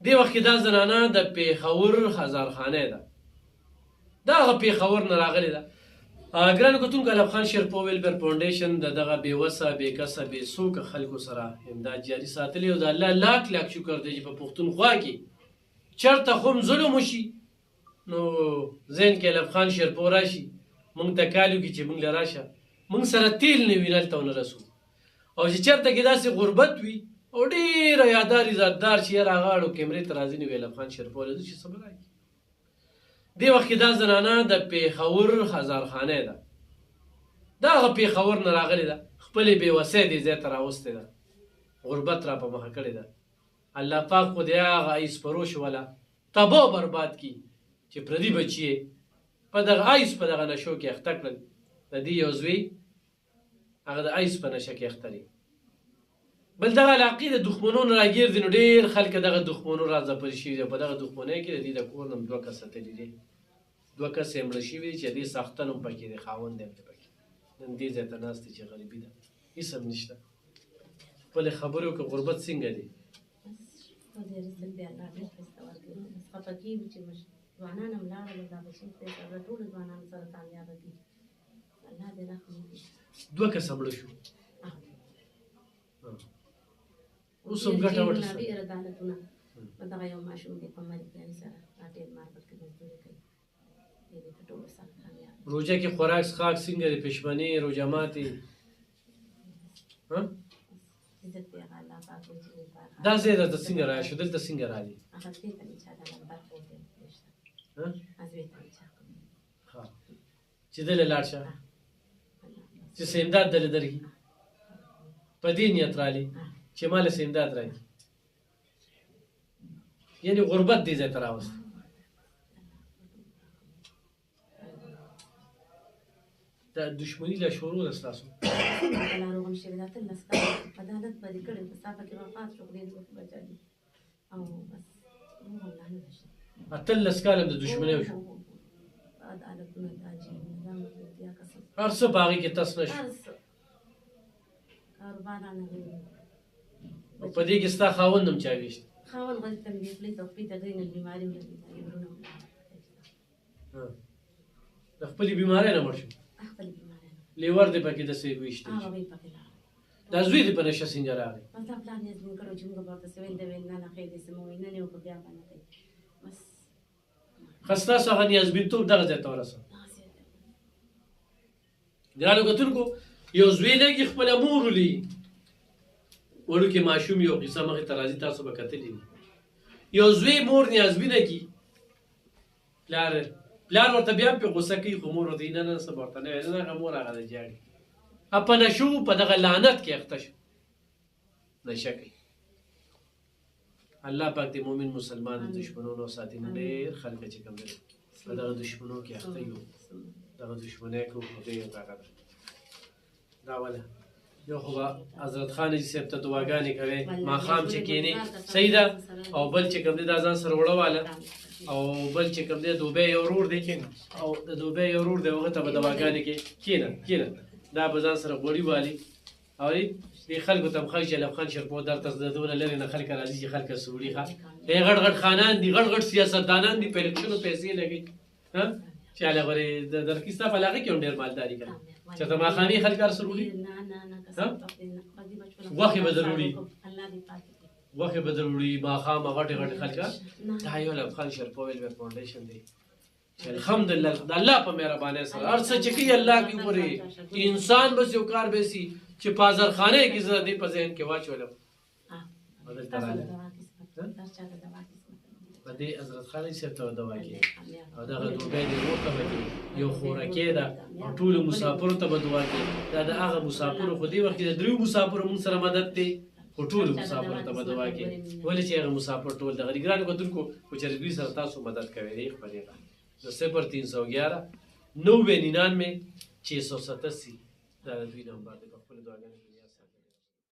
دې وخت کې دا زنانه د پېښور هزارخانۍ ده، دا هغه پېښور نه راغلې ده. ګرانو کتونکو، علب خان شیرپور ویلفیر فاونډیشن د دغه بې وسه بې کسه بې څوکه خلکو سره امداد جاري ساتلی او د الله لاک لاک شکر دی چې په پښتونخوا کې چېرته هم ظلم وشي نو ذهن کې علب خان شیرپور راشي، موږ ته کال وکړي چې موږ له راشه موږ سره تیل نه وي هلته ونه رسو. او چې چېرته کې داسې غربت وي او ډېره یادار عزتدار چې یاره هغه اړو کیمرې ته راځي نو وي علب خان شیرپور له چې څه به راکړي. دې وخت کې دا زنانه د پېښور هزارخانۍ ده، دا هغه پېښور نه راغلې ده، خپلې بې وسۍ دې ځای ته راوستې ده، غربت را په مخه کړې ده. الله پاک خو د هغه ایس فروش والا تباه و برباد کړي چې پردي بچي یې په دغه ایس په دغه نشو کې اخته کړل. د دې یو زوی هغه د ایس په نشه کې اخته دی. بل دغه علاقې د دښمنو نه راګیر دي نو ډېر خلک دغه دښمنو را ځپل شوي دي. په دغه دښمنۍ کې د دې د کور نه 2 کسه تللي دي، 2 کسه یې مړه شوي دي چې دې ساختن هم پکې دی، خاوند دی هم پکې. نن دې ځای ته ناست دی چې غریبي ده، هېڅ هم نشته. خپلې خبرې وکړه غربت څنګه دی. ځوانان هم لاړل دا بچي سره ټولو ځوانانو سره کامیابه دي. الله دې رحم وکړي. 2 کسه مړه شو، اوس هم ګټه وټه شوه. ډېر عدالتونه په دغه یو ماشوم دی په مریکایي سره ډېر ماربل کې مزدوري کوي. دې ته ټولو سره کامیاب. روژه کې خوراک څښاک څنګه دی؟ پېشمنې روژه ماتې عزت دی هغه الله پاک وکړي. دا ځای درته څنګه رایاد شو؟ دلته څنګه راغلې؟ هغه دې ته چې دا نمبر پورته نشته. ازوی ته ها چې دلته لاړ شه چې څه امداد دلته درکړي په دې نیت راغلي چې مال څه امداد راکړي. یعنې غربت دې ځای ته راوست. دا دښمني لا شروع ده ستاسو. ناروغ شوي دا 13 کاله عدالت به دې کړی په ستا پکې وفات شو خدای دې ورته بچا دي او بس روح الله نه شي 13 کاله د دښمنۍ وشو. عدالتونه راځي نظام دې قسم هر څه په هغې کې تس نه شو. کاروبارانه په دې کې ستا خاوند هم چا ویشت؟ خاوند غږ ته مې خپلې توفیق ته ګرینه بیماري مې د خپلې بیمارۍ نه مړ شو. لیور دې پکې داسې ویشتی دا زوی دې په نشه څنګه راغی؟ بس دا پلان یې زموږ کړی چې موږ به ورته څه ویل دی ویل نه نه خیر دې څه مو وایي نن یې وکړو بیا به نه کوي بس. ښه ستاسو هغه نیازبینتوب دغه ځای ته ورسوه. ګرانو کتونکو، یو زوی لږې خپله مور ولي وړوکې ماشوم یو قصه مخې ته راځي، تاسو به کتلي وي. یو زوی مور نیازبینه کي، پلار ورته بیا پې غوسه کوي خو مور ورته نه نه څه به ورته نه وایي نه هغه مور هغه ده جاړي. په نشو په دغه لعنت کې اخته شو، نشه کوي. الله پاک دې مؤمن مسلمان د دشمنونو ساتي. نو ډېر خلک چې کوم دی په دغه دشمنو کې اخته یو، دغه دشمنۍ کوو خو ډېر دغه ده. دا وله یو خو به حضرت خان حاجي صاحب ته دعاګانې کوې ماښام چې کښېنې صحیح ده، او بل چې کوم دی دا ځان سره وړه واله، او بل چې کوم دی دوبی یو ورور دی او د دوبی یو ورور دی هغه ته به دعاګانې کوې. کښېنه دا به ځان سره غوړي والي. اورې دې خلکو ته هم ښایي چې علب خان شیرپور درته د دونه لرې نه خلک راځي چې خلک سره وړي. ښه دی غټ غټ خانان دي، غټ غټ سیاستدانان دي، په الیکشنو پیسې لګوي چې هله غورې درکې ستا په علاقه کې هم ډېر مالداري کوي چې ته ماښامي خلک هر څه وړي. غوښې به در وړي، غوښې به در وړي ماښام غټې غټې خلک. دا یو علب خان شیرپور ویلفیر فاونډیشن دی چې الحمدلله د الله په مهربانۍ سره هر څه چې کوي الله کوي. ګورې انسان بس یو کار به سي چې په هزارخانۍ کې زه دې په ذهن کې واچولم په دې حضرت خان حاجي صاحب ته دوا کوي او دغه دوبی دې ورور ته به کوي، یو خوراکۍ ده او ټولو مسافرو ته به دعا کوي. دا د هغه مسافرو خو دې وخت کې د 3 مسافرو مونږ سره مدد دی خو ټولو مسافرو ته به دعا کوي. ولې چې هغه مسافر ټول دغه ګرانو کتونکو خو چې دوی سره تاسو مدد کوئ دی خپلې د 0311 99 687 دا د دوی نمبر دی. په خپلو دعاګانو